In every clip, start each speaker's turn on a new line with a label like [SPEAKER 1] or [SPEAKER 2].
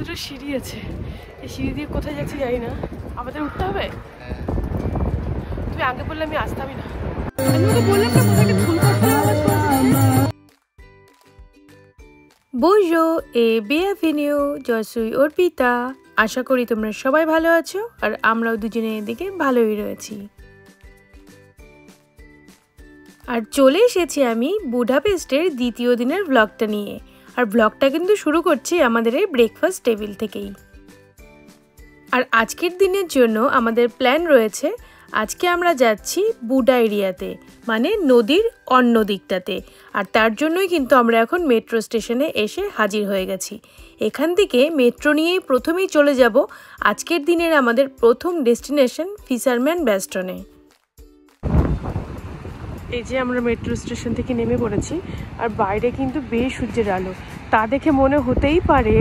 [SPEAKER 1] দুটো সিঁড়ি আছে, এই সিঁড়ি দিয়ে কোথায় যাচ্ছি জানি না। আমাদের উঠতে হবে। তুমি আগে বললে আমি আসতামই না।
[SPEAKER 2] Bonjour et bienvenue, je suis Arpita. আশা করি তোমরা সবাই ভালো আছো আর আমরাও দুজনে এদিকে ভালোই রয়েছি। আর চলে এসেছি আমি বুডাপেস্টের দ্বিতীয় দিনের ব্লগটা নিয়ে। আর ব্লগটা কিন্তু শুরু করছি আমাদের এই ব্রেকফাস্ট টেবিল থেকেই। আর আজকের দিনের জন্য আমাদের প্ল্যান রয়েছে, আজকে আমরা যাচ্ছি বুডা এরিয়াতে, মানে নদীর অন্য দিকটাতে। আর তার জন্যই কিন্তু আমরা এখন মেট্রো স্টেশনে এসে হাজির হয়ে গেছি। এখান থেকে মেট্রো নিয়েই প্রথমেই চলে যাব আজকের দিনের আমাদের প্রথম ডেস্টিনেশন ফিশারম্যান বেস্টনে।
[SPEAKER 1] এই যে আমরা মেট্রো স্টেশন থেকে নেমে পড়েছি, আর বাইরে কিন্তু বেশ সূর্যের আলো। তা দেখে মনে হতেই পারে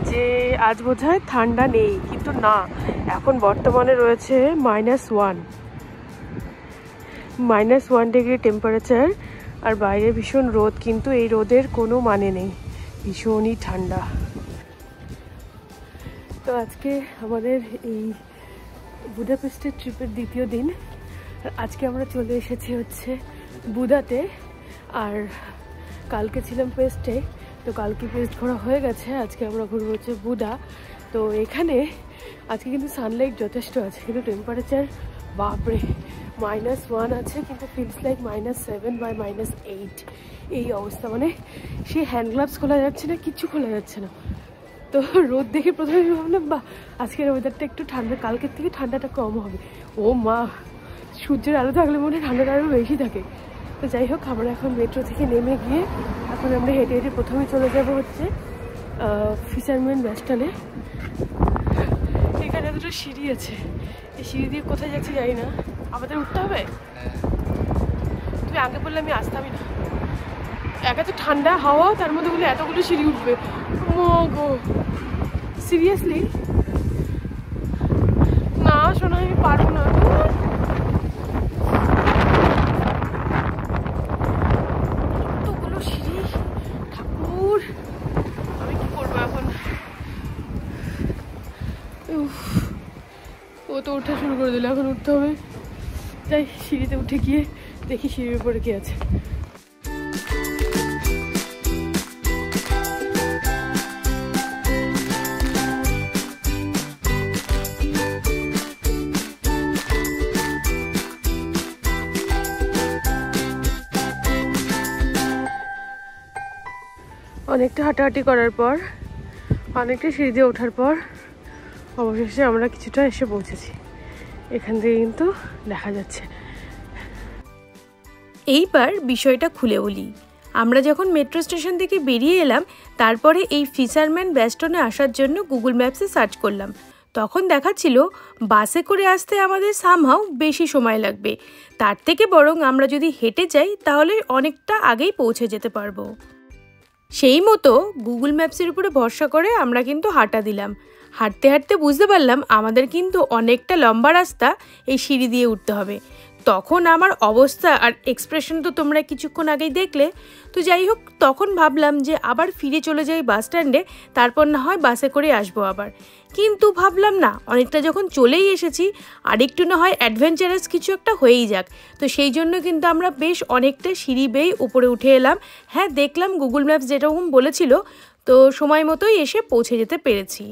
[SPEAKER 1] যে আজ বোধহয় ঠান্ডা নেই, কিন্তু না, এখন বর্তমানে রয়েছে -1 ডিগ্রি টেম্পারেচার। আর বাইরে ভীষণ রোদ, কিন্তু এই রোদের কোনো মানে নেই, ভীষণই ঠান্ডা। তো আজকে আমাদের এই বুডাপেস্টের ট্রিপের দ্বিতীয় দিন। আজকে আমরা চলে এসেছি হচ্ছে বুদাতে, আর কালকে ছিলাম পেস্টে, তো কালকে পেস্ট ঘোরা হয়ে গেছে। আজকে আমরা ঘুরবো হচ্ছে বুদা। তো এখানে আজকে কিন্তু সানলাইট যথেষ্ট আছে, কিন্তু টেম্পারেচার বাপরে -1 আছে, কিন্তু ফিলস লাইক -7 বা -8 এই অবস্থা। মানে সেই হ্যান্ড গ্লাভস খোলা যাচ্ছে না, কিচ্ছু খোলা যাচ্ছে না। তো রোদ দেখে প্রথমে ভাবলাম বা আজকের ওয়েদারটা একটু ঠান্ডা, কালকের থেকে ঠান্ডাটা কম হবে। ও মা, সূর্যের আলো থাকলে মনে হয় ঠান্ডাটা আরও বেশি থাকে। তো যাই হোক, আমরা এখন মেট্রো থেকে নেমে গিয়ে এখন আমরা হেঁটে হেঁটে প্রথমে চলে যাব হচ্ছে ফিশারম্যান বেস্টনে। এখানে দুটো সিঁড়ি আছে, এই সিঁড়ি দিয়ে কোথায় যাচ্ছি জানি না। আমাদের উঠতে হবে। তুমি আগে বললে আমি আসতামই না। একা তো ঠান্ডা হাওয়া, তার মধ্যে বলে এতগুলো সিঁড়ি উঠবে। গো সিরিয়াসলি না শোনা, আমি পারবো না। এতগুলো সিঁড়ি, ঠাকুর, আমি কি করবো এখন? ও তো ওঠা শুরু করে দিল, এখন উঠতে হবে। যাই, সিঁড়িতে উঠে গিয়ে দেখি সিঁড়ির উপরে কি আছে। অনেকটা হাঁটাহাঁটি করার পর, অনেকটা সিঁড়ি দিয়ে ওঠার পর অবশেষে আমরা কিছুটা এসে পৌঁছেছি। এখান থেকে কিন্তু দেখা যাচ্ছে।
[SPEAKER 2] এইবার বিষয়টা খুলে বলি। আমরা যখন মেট্রো স্টেশন থেকে বেরিয়ে এলাম, তারপরে এই ফিশারম্যান বেস্টনে আসার জন্য গুগল ম্যাপসে সার্চ করলাম। তখন দেখাচ্ছিল বাসে করে আসতে আমাদের সামহাও বেশি সময় লাগবে, তার থেকে বরং আমরা যদি হেঁটে যাই তাহলে অনেকটা আগেই পৌঁছে যেতে পারবো। সেই মতো গুগল ম্যাপসের উপরে ভরসা করে আমরা কিন্তু হাঁটা দিলাম। হাঁটতে হাঁটতে বুঝতে পারলাম আমাদের কিন্তু অনেকটা লম্বা রাস্তা এই সিঁড়ি দিয়ে উঠতে হবে। তখন আমার অবস্থা আর এক্সপ্রেশন তো তোমরা কিছুক্ষণ আগেই দেখলে। তো যাই হোক, তখন ভাবলাম যে আবার ফিরে চলে যাই বাস স্ট্যান্ডে, তারপর না হয় বাসে করে আসবো আবার। কিন্তু ভাবলাম না, অনেকটা যখন চলেই এসেছি, আরেকটু না হয় অ্যাডভেঞ্চারাস কিছু একটা হয়েই যাক। তো সেই জন্য কিন্তু আমরা বেশ অনেকটা সিঁড়ি বেয়ে উপরে উঠে এলাম। হ্যাঁ, দেখলাম গুগল ম্যাপস যেরকম বলেছিল, তো সময় মতোই এসে পৌঁছে যেতে পেরেছি।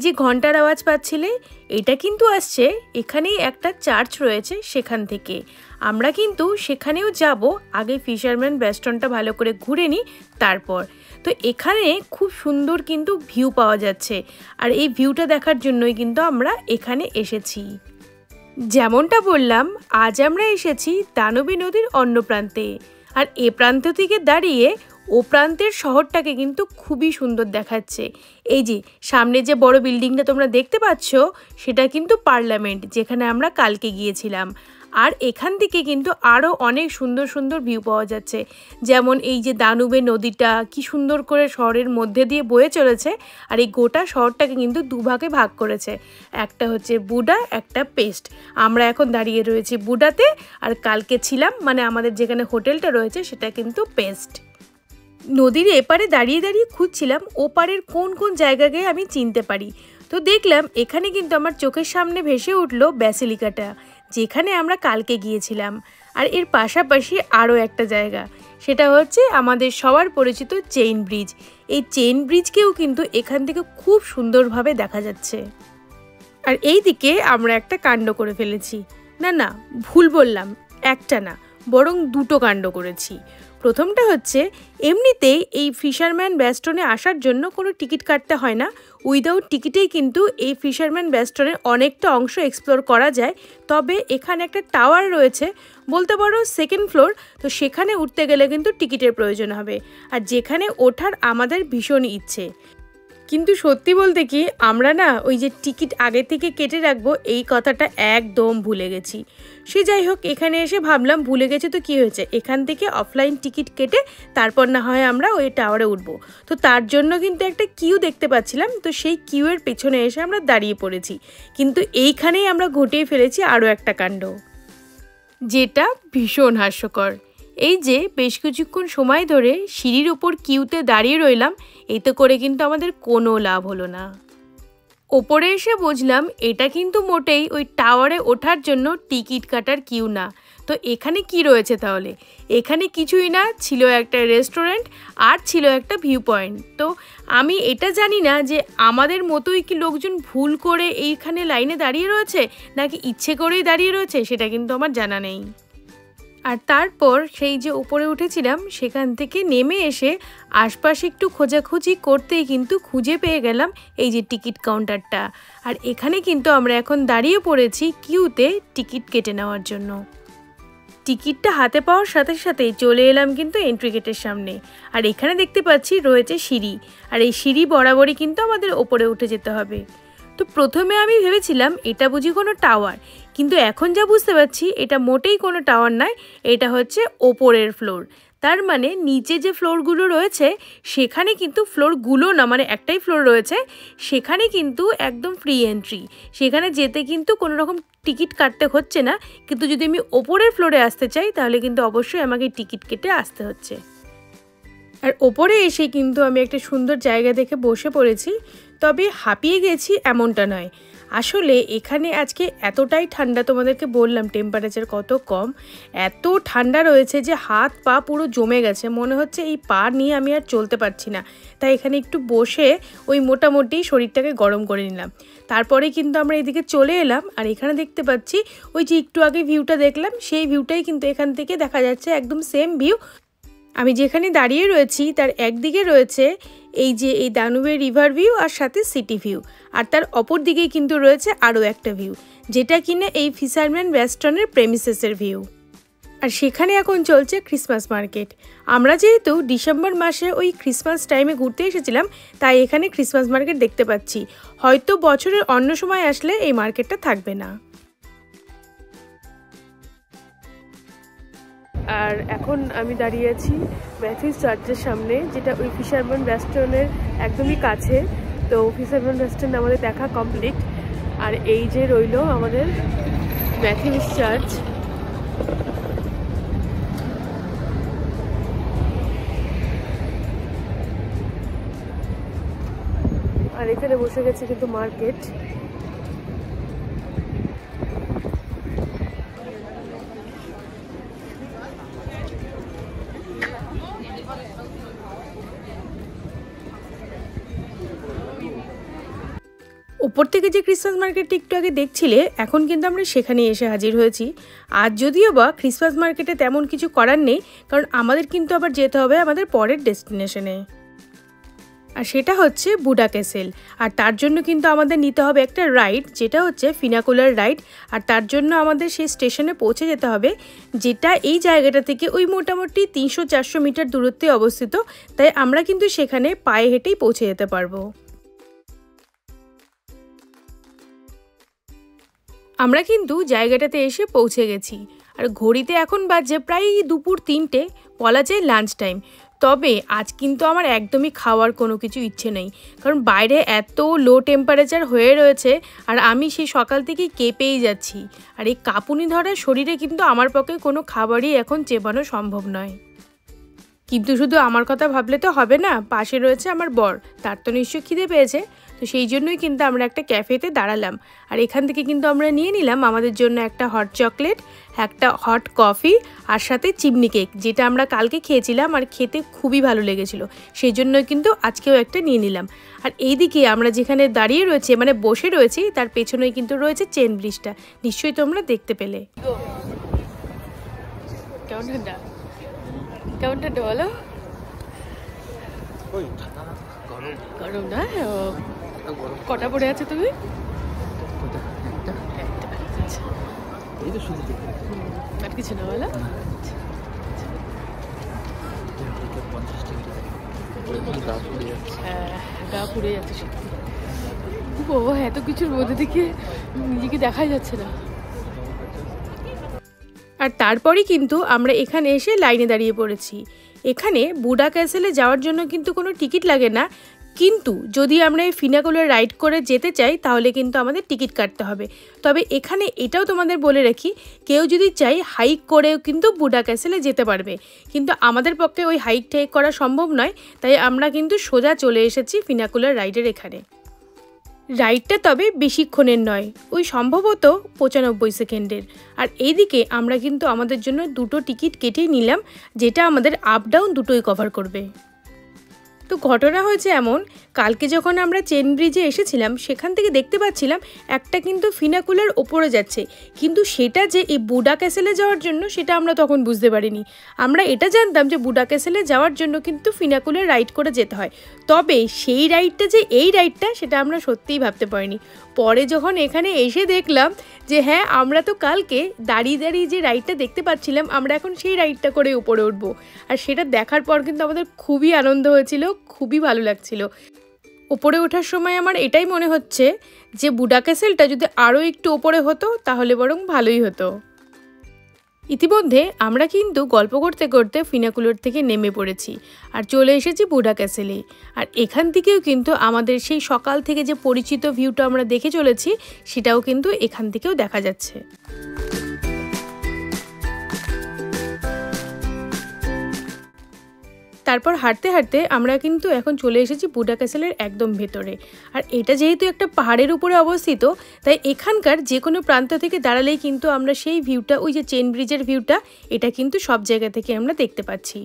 [SPEAKER 2] যে ঘন্টার আওয়াজ পাচ্ছিলে, এটা কিন্তু আসছে এখানেই একটা চার্চ রয়েছে সেখান থেকে। আমরা কিন্তু সেখানেও যাব, আগে ফিশারম্যান বেস্টনটা ভালো করে ঘুরে নিই তারপর। তো এখানে খুব সুন্দর কিন্তু ভিউ পাওয়া যাচ্ছে, আর এই ভিউটা দেখার জন্যই কিন্তু আমরা এখানে এসেছি। যেমনটা বললাম, আজ আমরা এসেছি দানবী নদীর অন্য প্রান্তে, আর এ প্রান্ত থেকে দাঁড়িয়ে ও প্রান্তের শহরটাকে কিন্তু খুবই সুন্দর দেখাচ্ছে। এই যে সামনে যে বড় বিল্ডিংটা তোমরা দেখতে পাচ্ছ, সেটা কিন্তু পার্লামেন্ট, যেখানে আমরা কালকে গিয়েছিলাম। আর এখান থেকে কিন্তু আরও অনেক সুন্দর সুন্দর ভিউ পাওয়া যাচ্ছে, যেমন এই যে দানুবে নদীটা কি সুন্দর করে শহরের মধ্যে দিয়ে বয়ে চলেছে, আর এই গোটা শহরটাকে কিন্তু দুভাগে ভাগ করেছে, একটা হচ্ছে বুডা, একটা পেস্ট। আমরা এখন দাঁড়িয়ে রয়েছি বুডাতে, আর কালকে ছিলাম মানে আমাদের যেখানে হোটেলটা রয়েছে সেটা কিন্তু পেস্ট। নদীর এপারে দাঁড়িয়ে দাঁড়িয়ে খুঁজছিলাম ওপারের কোন কোন জায়গাকে আমি চিনতে পারি। তো দেখলাম এখানে কিন্তু আমার চোখের সামনে ভেসে উঠলো ব্যাসিলিকাটা, যেখানে আমরা কালকে গিয়েছিলাম। আর এর পাশাপাশি আরও একটা জায়গা, সেটা হচ্ছে আমাদের সবার পরিচিত চেইন ব্রিজ। এই চেইন ব্রিজকেও কিন্তু এখান থেকে খুব সুন্দরভাবে দেখা যাচ্ছে। আর এই দিকে আমরা একটা কাণ্ড করে ফেলেছি, না ভুল বললাম, একটা না বরং দুটো কাণ্ড করেছি। প্রথমটা হচ্ছে, এমনিতেই এই ফিশারম্যান বেস্টনে আসার জন্য কোনো টিকিট কাটতে হয় না, উইদাউট টিকিটেই কিন্তু এই ফিশারম্যান বেস্টনের অনেকটা অংশ এক্সপ্লোর করা যায়। তবে এখানে একটা টাওয়ার রয়েছে, বলতে পারো সেকেন্ড ফ্লোর, তো সেখানে উঠতে গেলে কিন্তু টিকিটের প্রয়োজন হবে, আর যেখানে ওঠার আমাদের ভীষণ ইচ্ছে। কিন্তু সত্যি বলতে কি, আমরা না ওই যে টিকিট আগে থেকে কেটে রাখবো এই কথাটা একদম ভুলে গেছি। সে যাই হোক, এখানে এসে ভাবলাম ভুলে গেছে তো কি হয়েছে, এখান থেকে অফলাইন টিকিট কেটে তারপর না হয় আমরা ওই টাওয়ারে উঠবো। তো তার জন্য কিন্তু একটা কিউ দেখতে পাচ্ছিলাম, তো সেই কিউয়ের পেছনে এসে আমরা দাঁড়িয়ে পড়েছি। কিন্তু এইখানেই আমরা ঘটিয়ে ফেলেছি আরও একটা কাণ্ড, যেটা ভীষণ হাস্যকর। এই যে বেশ কিছুক্ষণ সময় ধরে সিঁড়ির ওপর কিউতে দাঁড়িয়ে রইলাম, এতে করে কিন্তু আমাদের কোনো লাভ হলো না। ওপরে এসে বুঝলাম এটা কিন্তু মোটেই ওই টাওয়ারে ওঠার জন্য টিকিট কাটার কিউ না। তো এখানে কি রয়েছে তাহলে? এখানে কিছুই না, ছিল একটা রেস্টুরেন্ট আর ছিল একটা ভিউ পয়েন্ট। তো আমি এটা জানি না যে আমাদের মতোই কি লোকজন ভুল করে এইখানে লাইনে দাঁড়িয়ে রয়েছে, নাকি ইচ্ছে করেই দাঁড়িয়ে রয়েছে, সেটা কিন্তু আমার জানা নেই। আর তারপর সেই যে উপরে উঠেছিলাম সেখান থেকে নেমে এসে আশপাশে একটু খোঁজাখুঁজি করতেই কিন্তু খুঁজে পেয়ে গেলাম এই যে টিকিট কাউন্টারটা। আর এখানে কিন্তু আমরা এখন দাঁড়িয়ে পড়েছি কিউতে টিকিট কেটে নেওয়ার জন্য। টিকিটটা হাতে পাওয়ার সাথে সাথেই চলে এলাম কিন্তু এন্ট্রি গেটের সামনে। আর এখানে দেখতে পাচ্ছি রয়েছে সিঁড়ি, আর এই সিঁড়ি বরাবরই কিন্তু আমাদের ওপরে উঠে যেতে হবে। তো প্রথমে আমি ভেবেছিলাম এটা বুঝি কোনো টাওয়ার, কিন্তু এখন যা বুঝতে পারছি এটা মোটেই কোনো টাওয়ার নয়, এটা হচ্ছে ওপরের ফ্লোর। তার মানে নিচে যে ফ্লোরগুলো রয়েছে সেখানে কিন্তু ফ্লোরগুলো না, মানে একটাই ফ্লোর রয়েছে, সেখানে কিন্তু একদম ফ্রি এন্ট্রি, সেখানে যেতে কিন্তু কোনো রকম টিকিট কাটতে হচ্ছে না। কিন্তু যদি আমি ওপরের ফ্লোরে আসতে চাই তাহলে কিন্তু অবশ্যই আমাকে টিকিট কেটে আসতে হচ্ছে। আর ওপরে এসে কিন্তু আমি একটা সুন্দর জায়গা দেখে বসে পড়েছি, তবে হাঁপিয়ে গেছি এমনটা নয়। আসলে এখানে আজকে এতটাই ঠান্ডা, তোমাদেরকে বললাম টেম্পারেচার কত কম, এত ঠান্ডা রয়েছে যে হাত পা পুরো জমে গেছে, মনে হচ্ছে এই পা নিয়ে আমি আর চলতে পারছি না। তাই এখানে একটু বসে ওই মোটামুটি শরীরটাকে গরম করে নিলাম। তারপরে কিন্তু আমরা এদিকে চলে এলাম, আর এখানে দেখতে পাচ্ছি ওই যে একটু আগে ভিউটা দেখলাম সেই ভিউটাই কিন্তু এখান থেকে দেখা যাচ্ছে, একদম সেম ভিউ। আমি যেখানে দাঁড়িয়ে রয়েছি তার একদিকে রয়েছে এই যে এই দানুবে রিভার ভিউ আর সাথে সিটি ভিউ, আর তার অপর দিকেই কিন্তু রয়েছে আরও একটা ভিউ, যেটা কিনা এই ফিশারম্যান বেস্টনের প্রেমিসেসের ভিউ। আর সেখানে এখন চলছে ক্রিসমাস মার্কেট। আমরা যেহেতু ডিসেম্বর মাসে ওই ক্রিসমাস টাইমে ঘুরতে এসেছিলাম, তাই এখানে ক্রিসমাস মার্কেট দেখতে পাচ্ছি। হয়তো বছরের অন্য সময় আসলে এই মার্কেটটা থাকবে না। আর এখন আমি দাঁড়িয়ে আছি ম্যাথিউস চার্চের সামনে, যেটা ওই ফিশারম্যান বেস্টনের একদমই কাছে। তো ফিশারম্যান বেস্টন আমাদের দেখা কমপ্লিট, আর এই যে রইল আমাদের ম্যাথিউস চার্চ। আর এখানে বসে গেছে কিন্তু মার্কেট। উপর থেকে যে ক্রিসমাস মার্কেটটা একটু আগে দেখছিলে, এখন কিন্তু আমরা সেখানে এসে হাজির হয়েছি। আজ যদিও বা ক্রিসমাস মার্কেটে তেমন কিছু করার নেই, কারণ আমাদের কিন্তু আবার যেতে হবে আমাদের পরের ডেস্টিনেশনে, আর সেটা হচ্ছে বুডা ক্যাসেল। আর তার জন্য কিন্তু আমাদের নিতে হবে একটা রাইড, যেটা হচ্ছে ফিনাকুলার রাইড। আর তার জন্য আমাদের সেই স্টেশনে পৌঁছে যেতে হবে, যেটা এই জায়গাটা থেকে ওই মোটামুটি 300-400 মিটার দূরত্বে অবস্থিত। তাই আমরা কিন্তু সেখানে পায়ে হেঁটেই পৌঁছে যেতে পারবো। আমরা কিন্তু জায়গাটাতে এসে পৌঁছে গেছি, আর ঘড়িতে এখন বাজে প্রায় দুপুর 3টে, বলা যায় লাঞ্চ টাইম। তবে আজ কিন্তু আমার একদমই খাওয়ার কোনো কিছু ইচ্ছে নেই, কারণ বাইরে এত লো টেম্পারেচার হয়ে রয়েছে, আর আমি সেই সকাল থেকেই কেঁপেই যাচ্ছি। আর এই কাঁপুনি ধরা শরীরে কিন্তু আমার পক্ষে কোনো খাবারই এখন চেবানো সম্ভব নয়। কিন্তু শুধু আমার কথা ভাবলে তো হবে না, পাশে রয়েছে আমার বর, তার তো নিশ্চয়ই খিদে পেয়েছে। তো সেই জন্যই কিন্তু আমরা একটা ক্যাফেতে দাঁড়ালাম, আর এখান থেকে কিন্তু আমরা নিয়ে নিলাম আমাদের জন্য একটা হট চকলেট, একটা হট কফি, আর সাথে চিমনি কেক, যেটা আমরা কালকে খেয়েছিলাম আর খেতে খুবই ভালো লেগেছিল। সেই জন্যই কিন্তু আজকেও একটা নিয়ে নিলাম। আর এইদিকে আমরা যেখানে দাঁড়িয়ে রয়েছে, মানে বসে রয়েছি, তার পেছনেই কিন্তু রয়েছে চেন ব্রিজটা, নিশ্চয়ই তোমরা দেখতে পেলে। কেমন ঠান্ডা, কেমন ঠান্ডা বলো? গরম না? কটা পড়ে আছে তুমি? আর কিছু না বলো? গা পুড়ে যাচ্ছে সত্যি। বাবা, এত কিছুর মধ্যে থেকে নিজেকে দেখাই যাচ্ছে না। আর তারপরেই কিন্তু আমরা এখানে এসে লাইনে দাঁড়িয়ে পড়েছি। এখানে বুডা ক্যাসেলে যাওয়ার জন্য কিন্তু কোনো টিকিট লাগে না, কিন্তু যদি আমরা এই ফিনাকুলার রাইড করে যেতে চাই তাহলে কিন্তু আমাদের টিকিট কাটতে হবে। তবে এখানে এটাও তোমাদের বলে রাখি, কেউ যদি চাই হাইক করেও কিন্তু বুডা ক্যাসেলে যেতে পারবে, কিন্তু আমাদের পক্ষে ওই হাইক ঠাইক করা সম্ভব নয়। তাই আমরা কিন্তু সোজা চলে এসেছি ফিনাকুলার রাইডের এখানে। রাইডটা তবে বেশিক্ষণের নয়, ওই সম্ভবত 95 সেকেন্ডের। আর এইদিকে আমরা কিন্তু আমাদের জন্য দুটো টিকিট কেটেই নিলাম, যেটা আমাদের আপ ডাউন দুটোই কভার করবে। তো ঘটনা হয়েছে এমন, কালকে যখন আমরা চেন ব্রিজে এসেছিলাম সেখান থেকে দেখতে পাচ্ছিলাম একটা কিন্তু ফিনাকুলার ওপরে যাচ্ছে, কিন্তু সেটা যে এই বুডা ক্যাসেলে যাওয়ার জন্য সেটা আমরা তখন বুঝতে পারিনি। আমরা এটা জানতাম যে বুডা ক্যাসেলে যাওয়ার জন্য কিন্তু ফিনাকুলার রাইড করে যেতে হয়, তবে সেই রাইডটা যে এই রাইডটা সেটা আমরা সত্যিই ভাবতে পারিনি। পরে যখন এখানে এসে দেখলাম যে হ্যাঁ, আমরা তো কালকে দাঁড়িয়ে দাঁড়িয়ে যে রাইডটা দেখতে পাচ্ছিলাম, আমরা এখন সেই রাইডটা করে উপরে উঠবো। আর সেটা দেখার পর কিন্তু আমাদের খুবই আনন্দ হয়েছিল, খুবই ভালো লাগছিল। ওপরে ওঠার সময় আমার এটাই মনে হচ্ছে যে বুডা ক্যাসেলটা যদি আরও একটু ওপরে হতো তাহলে বরং ভালোই হতো। ইতিমধ্যে আমরা কিন্তু গল্প করতে করতে ফিনাকুলার থেকে নেমে পড়েছি আর চলে এসেছি বুডা ক্যাসেলে। আর এখান থেকেও কিন্তু আমাদের সেই সকাল থেকে যে পরিচিত ভিউটা আমরা দেখে চলেছি সেটাও কিন্তু এখান থেকেও দেখা যাচ্ছে। তারপর হাঁটতে হাঁটতে আমরা কিন্তু এখন চলে এসেছি বুডা ক্যাসেলের একদম ভেতরে। আর এটা যেহেতু একটা পাহাড়ের উপরে অবস্থিত, তাই এখানকার যে কোনো প্রান্ত থেকে দাঁড়ালেই কিন্তু আমরা সেই ভিউটা, ওই যে চেন ব্রিজের ভিউটা, এটা কিন্তু সব জায়গা থেকে আমরা দেখতে পাচ্ছি।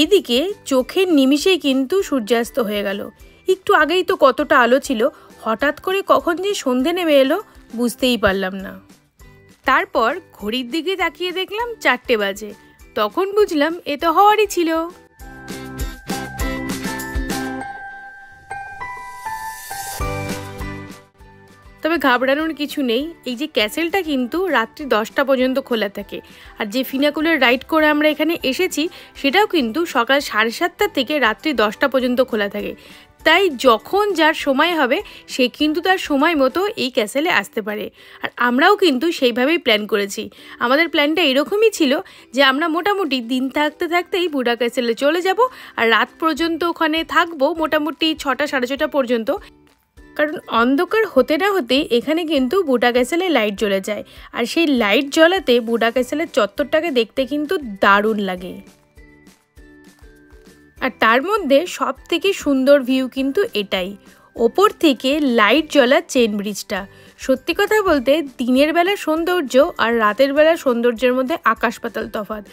[SPEAKER 2] এইদিকে চোখের নিমিষেই কিন্তু সূর্যাস্ত হয়ে গেল। একটু আগেই তো কতটা আলো ছিল, হঠাৎ করে কখন যে সন্ধে নেমে এলো বুঝতেই পারলাম না। তারপর ঘড়ির দিকে তাকিয়ে দেখলাম 4টে বাজে, তখন বুঝলাম এ তো হওয়ারই ছিল। তবে ঘাবড়ানোর কিছু নেই, এই যে ক্যাসেলটা কিন্তু রাত্রি 10টা পর্যন্ত খোলা থাকে। আর যে ফিনাকুলার রাইড করে আমরা এখানে এসেছি সেটাও কিন্তু সকাল 7:30 থেকে রাত্রি 10টা পর্যন্ত খোলা থাকে। তাই যখন যার সময় হবে সে কিন্তু তার সময় মতো এই ক্যাসেলে আসতে পারে। আর আমরাও কিন্তু সেইভাবেই প্ল্যান করেছি। আমাদের প্ল্যানটা এরকমই ছিল যে আমরা মোটামুটি দিন থাকতে থাকতেই বুডা ক্যাসেলে চলে যাব আর রাত পর্যন্ত ওখানে থাকবো, মোটামুটি 6টা 6:30 পর্যন্ত। কারণ অন্ধকার হতে না হতেই এখানে কিন্তু বুডা ক্যাসেলে লাইট জ্বলে যায়, আর সেই লাইট জ্বলাতে বুডা ক্যাসেলের চত্বরটাকে দেখতে কিন্তু দারুণ লাগে। আর তার মধ্যে সব থেকে সুন্দর ভিউ কিন্তু এটাই, ওপর থেকে লাইট জ্বলা চেন ব্রিজটা। সত্যি কথা বলতে দিনের বেলার সৌন্দর্য আর রাতের বেলার সৌন্দর্যের মধ্যে আকাশ পাতাল তফাৎ।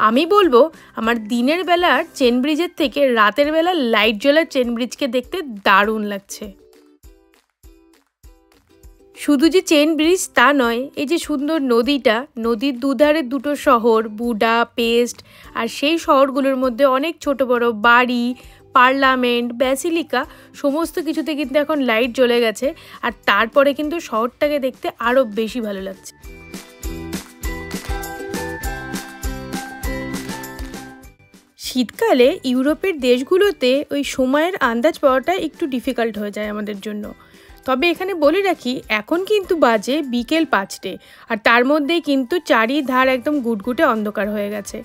[SPEAKER 2] আমি বলবো আমার দিনের বেলার চেন ব্রিজের থেকে রাতের বেলার লাইট জ্বলা চেন ব্রিজকে দেখতে দারুণ লাগছে। শুধু যে চেন ব্রিজ তা নয়, এই যে সুন্দর নদীটা, নদীর দুধারে দুটো শহর বুডা পেস্ট, আর সেই শহরগুলোর মধ্যে অনেক ছোট বড় বাড়ি, পার্লামেন্ট, ব্যাসিলিকা সমস্ত কিছুতে কিন্তু এখন লাইট জ্বলে গেছে, আর তারপরে কিন্তু শহরটাকে দেখতে আরও বেশি ভালো লাগছে। শীতকালে ইউরোপের দেশগুলোতে ওই সময়ের আন্দাজ পাওয়াটা একটু ডিফিকাল্ট হয়ে যায় আমাদের জন্য। তবে এখানে বলে রাখি, এখন কিন্তু বাজে বিকেল 5টে, আর তার মধ্যেই কিন্তু চারিধার একদম গুটগুটে অন্ধকার হয়ে গেছে।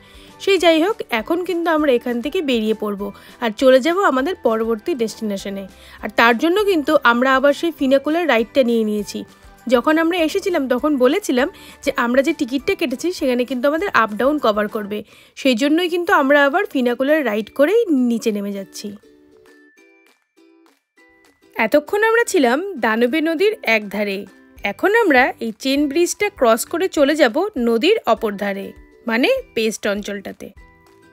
[SPEAKER 2] সেই যাই হোক, এখন কিন্তু আমরা এখান থেকে বেরিয়ে পড়বো আর চলে যাব আমাদের পরবর্তী ডেস্টিনেশনে। আর তার জন্য কিন্তু আমরা আবার সেই ফিনাকুলার রাইডটা নিয়ে নিয়েছি। যখন আমরা এসেছিলাম তখন বলেছিলাম যে আমরা যে টিকিটটা কেটেছি সেখানে কিন্তু আমাদের আপ ডাউন কভার করবে, সেই জন্যই কিন্তু আমরা আবার ফিনাকুলার রাইড করেই নিচে নেমে যাচ্ছি। এতক্ষণ আমরা ছিলাম দানুবে নদীর এক ধারে, এখন আমরা এই চেন ব্রিজটা ক্রস করে চলে যাব নদীর অপর ধারে, মানে পেস্ট অঞ্চলটাতে।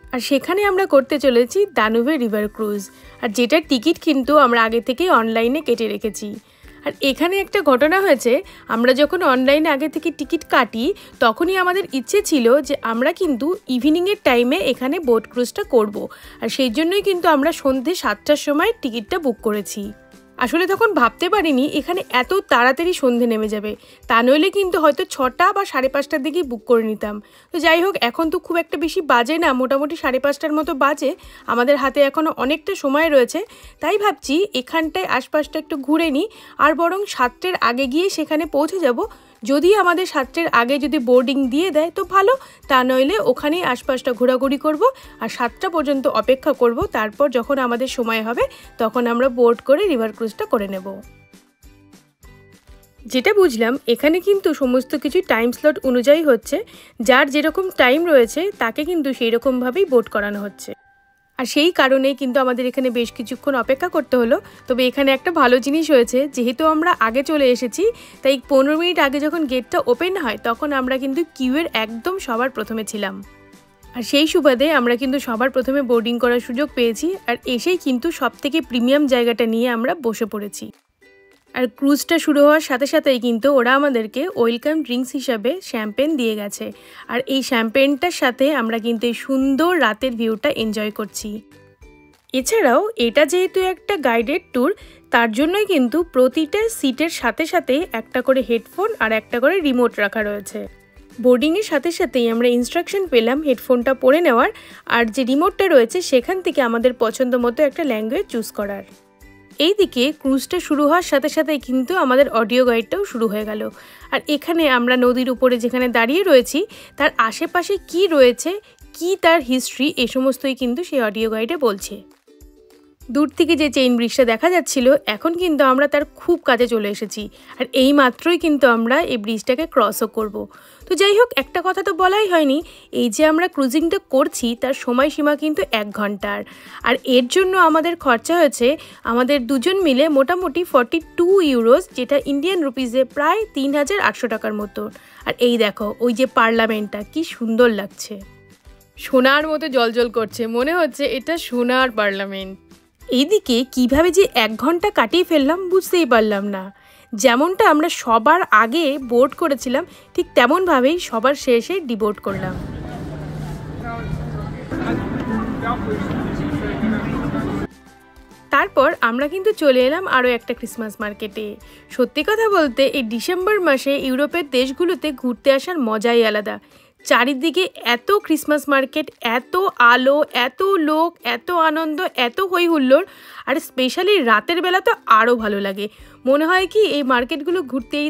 [SPEAKER 2] আর সেখানে আমরা করতে চলেছি দানুবে রিভার ক্রুজ, আর যেটার টিকিট কিন্তু আমরা আগে থেকেই অনলাইনে কেটে রেখেছি। আর এখানে একটা ঘটনা হয়েছে, আমরা যখন অনলাইনে আগে থেকে টিকিট কাটি তখনই আমাদের ইচ্ছে ছিল যে আমরা কিন্তু ইভিনিংয়ের টাইমে এখানে বোট ক্রুজটা করব, আর সেই জন্যই কিন্তু আমরা সন্ধ্যে 7টার সময় টিকিটটা বুক করেছি। আসলে তখন ভাবতে পারিনি এখানে এত তাড়াতাড়ি সন্ধে নেমে যাবে, তা নইলে কিন্তু হয়তো 6টা বা 5:30টার দিকেই বুক করে নিতাম। তো যাই হোক, এখন তো খুব একটা বেশি বাজে না, মোটামুটি 5:30টার মতো বাজে, আমাদের হাতে এখনও অনেকটা সময় রয়েছে। তাই ভাবছি এখানটায় আশপাশটা একটু ঘুরে নিই, আর বরং 7টার আগে গিয়ে সেখানে পৌঁছে যাব। যদি আমাদের 7টার আগে যদি বোর্ডিং দিয়ে দেয় তো ভালো, তা নইলে ওখানেই আশপাশটা ঘোরাঘুরি করব আর 7টা পর্যন্ত অপেক্ষা করব। তারপর যখন আমাদের সময় হবে তখন আমরা বোর্ড করে রিভার ক্রুজটা করে নেব। যেটা বুঝলাম এখানে কিন্তু সমস্ত কিছু টাইম স্লট অনুযায়ী হচ্ছে, যার যেরকম টাইম রয়েছে তাকে কিন্তু সেই রকমভাবেই বোট করানো হচ্ছে। আর সেই কারণেই কিন্তু আমাদের এখানে বেশ কিছুক্ষণ অপেক্ষা করতে হলো। তবে এখানে একটা ভালো জিনিস হয়েছে, যেহেতু আমরা আগে চলে এসেছি তাই 15 মিনিট আগে যখন গেটটা ওপেন হয় তখন আমরা কিন্তু কিউয়ের একদম সবার প্রথমে ছিলাম। আর সেই সুবাদে আমরা কিন্তু সবার প্রথমে বোর্ডিং করার সুযোগ পেয়েছি, আর এসেই কিন্তু সবথেকে প্রিমিয়াম জায়গাটা নিয়ে আমরা বসে পড়েছি। আর ক্রুজটা শুরু হওয়ার সাথে সাথেই কিন্তু ওরা আমাদেরকে ওয়েলকাম ড্রিঙ্কস হিসাবে শ্যাম্পেন দিয়ে গেছে, আর এই শ্যাম্পেনটার সাথে আমরা কিন্তু এই সুন্দর রাতের ভিউটা এনজয় করছি। এছাড়াও এটা যেহেতু একটা গাইডেড ট্যুর, তার জন্যই কিন্তু প্রতিটা সিটের সাথে সাথে একটা করে হেডফোন আর একটা করে রিমোট রাখা রয়েছে। বোর্ডিংয়ের সাথে সাথেই আমরা ইনস্ট্রাকশন পেলাম হেডফোনটা পরে নেওয়ার, আর যে রিমোটটা রয়েছে সেখান থেকে আমাদের পছন্দ মতো একটা ল্যাঙ্গুয়েজ চুজ করার। এইদিকে ক্রুজটা শুরু হওয়ার সাথে সাথেই কিন্তু আমাদের অডিও গাইডটাও শুরু হয়ে গেল। আর এখানে আমরা নদীর উপরে যেখানে দাঁড়িয়ে রয়েছি তার আশেপাশে কি রয়েছে, কি তার হিস্ট্রি, এ সমস্তই কিন্তু সেই অডিও গাইডে বলছে। দূর থেকে যে চেইন ব্রিজটা দেখা যাচ্ছিল এখন কিন্তু আমরা তার খুব কাছে চলে এসেছি, আর এই মাত্রই কিন্তু আমরা এই ব্রিজটাকে ক্রসও করব। তো যাই হোক, একটা কথা তো বলাই হয়নি, এই যে আমরা ক্রুজিংটা করছি তার সময়সীমা কিন্তু 1 ঘন্টার, আর এর জন্য আমাদের খরচা হয়েছে আমাদের দুজন মিলে মোটামুটি 42 ইউরোস, যেটা ইন্ডিয়ান রুপিজে প্রায় 3800 টাকার মতো। আর এই দেখো ওই যে পার্লামেন্টটা কি সুন্দর লাগছে, সোনার মতো জলজল করছে, মনে হচ্ছে এটা সোনার পার্লামেন্ট। এইদিকে কিভাবে যে 1 ঘন্টা কাটিয়ে ফেললাম বুঝতেই পারলাম না। যেমনটা আমরা সবার আগে বোর্ড করেছিলাম ঠিক তেমনভাবেই সবার শেষে ডিবোর্ড করলাম। তারপর আমরা কিন্তু চলে এলাম আরও একটা ক্রিসমাস মার্কেটে। সত্যি কথা বলতে এই ডিসেম্বর মাসে ইউরোপের দেশগুলোতে ঘুরতে আসার মজাই আলাদা। চারিদিকে এত ক্রিসমাস মার্কেট, এত আলো, এত লোক, এত আনন্দ, এত হই হুল্লোড়, আর স্পেশালি রাতের বেলা তো আরও ভালো লাগে। মনে হয় কি এই মার্কেটগুলো ঘুরতেই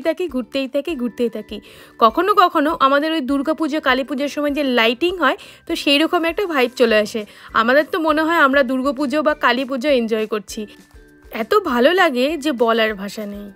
[SPEAKER 2] থাকি। কখনো কখনো আমাদের ওই দুর্গাপুজো কালী পুজোর সময় যে লাইটিং হয় তো সেই রকম একটা ভাইব চলে আসে। আমাদের তো মনে হয় আমরা দুর্গাপুজো বা কালী পুজো এনজয় করছি, এত ভালো লাগে যে বলার ভাষা নেই।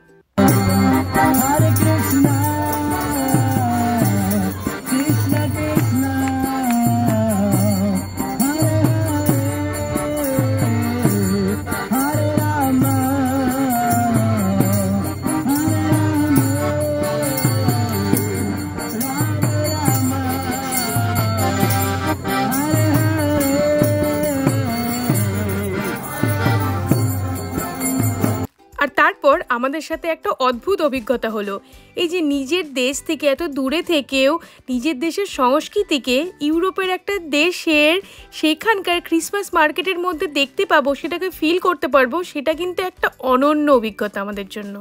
[SPEAKER 2] আমাদের সাথে একটা অদ্ভুত অভিজ্ঞতা হলো। এই যে নিজের দেশ থেকে এত দূরে থেকেও নিজের দেশের সংস্কৃতিকে ইউরোপের একটা দেশের সেখানকার ক্রিসমাস মার্কেটের মধ্যে দেখতে পাবো, সেটাকে ফিল করতে পারবো, সেটা কিন্তু একটা অনন্য অভিজ্ঞতা আমাদের জন্য।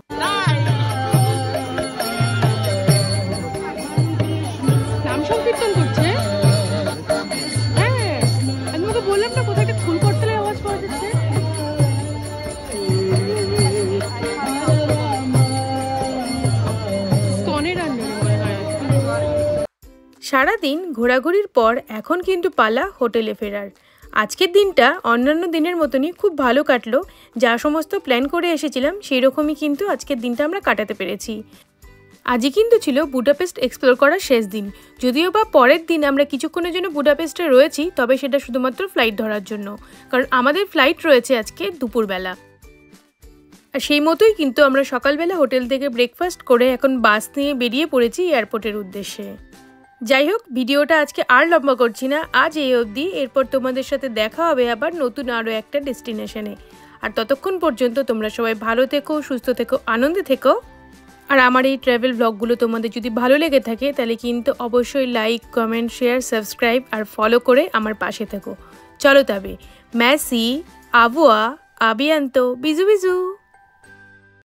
[SPEAKER 2] নাম সংকীর্তন করছে। হ্যাঁ, আমি ওকে বললাম না কোথায় একটা ফুল করতলে আওয়াজ পাওয়া যাচ্ছে। সারাদিন ঘোরাঘুরির পর এখন কিন্তু পালা হোটেলে ফেরার। আজকের দিনটা অন্যান্য দিনের মতনই খুব ভালো কাটলো। যা সমস্ত প্ল্যান করে এসেছিলাম সেই রকমই কিন্তু আজকের দিনটা আমরা কাটাতে পেরেছি। আজই কিন্তু ছিল বুদাপেস্ট এক্সপ্লোর করার শেষ দিন। যদিও বা পরের দিন আমরা কিছুক্ষণের জন্য বুদাপেস্টে রয়েছি, তবে সেটা শুধুমাত্র ফ্লাইট ধরার জন্য, কারণ আমাদের ফ্লাইট রয়েছে আজকে দুপুরবেলা। আর সেই মতোই কিন্তু আমরা সকালবেলা হোটেল থেকে ব্রেকফাস্ট করে এখন বাস নিয়ে বেরিয়ে পড়েছি এয়ারপোর্টের উদ্দেশ্যে। যাই হোক, ভিডিওটা আজকে আর লম্বা করছি না, আজ এই অবধি। এরপর তোমাদের সাথে দেখা হবে আবার নতুন আরও একটা ডেস্টিনেশনে। আর ততক্ষণ পর্যন্ত তোমরা সবাই ভালো থেকো, সুস্থ থেকো, আনন্দে থেকো। আর আমার এই ট্রাভেল ব্লগগুলো তোমাদের যদি ভালো লেগে থাকে তাহলে কিন্তু অবশ্যই লাইক, কমেন্ট, শেয়ার, সাবস্ক্রাইব আর ফলো করে আমার পাশে থেকো। চলো তবে, ম্যাসি, আবুয়া, আবিয়ান্তো, বিজু বিজু।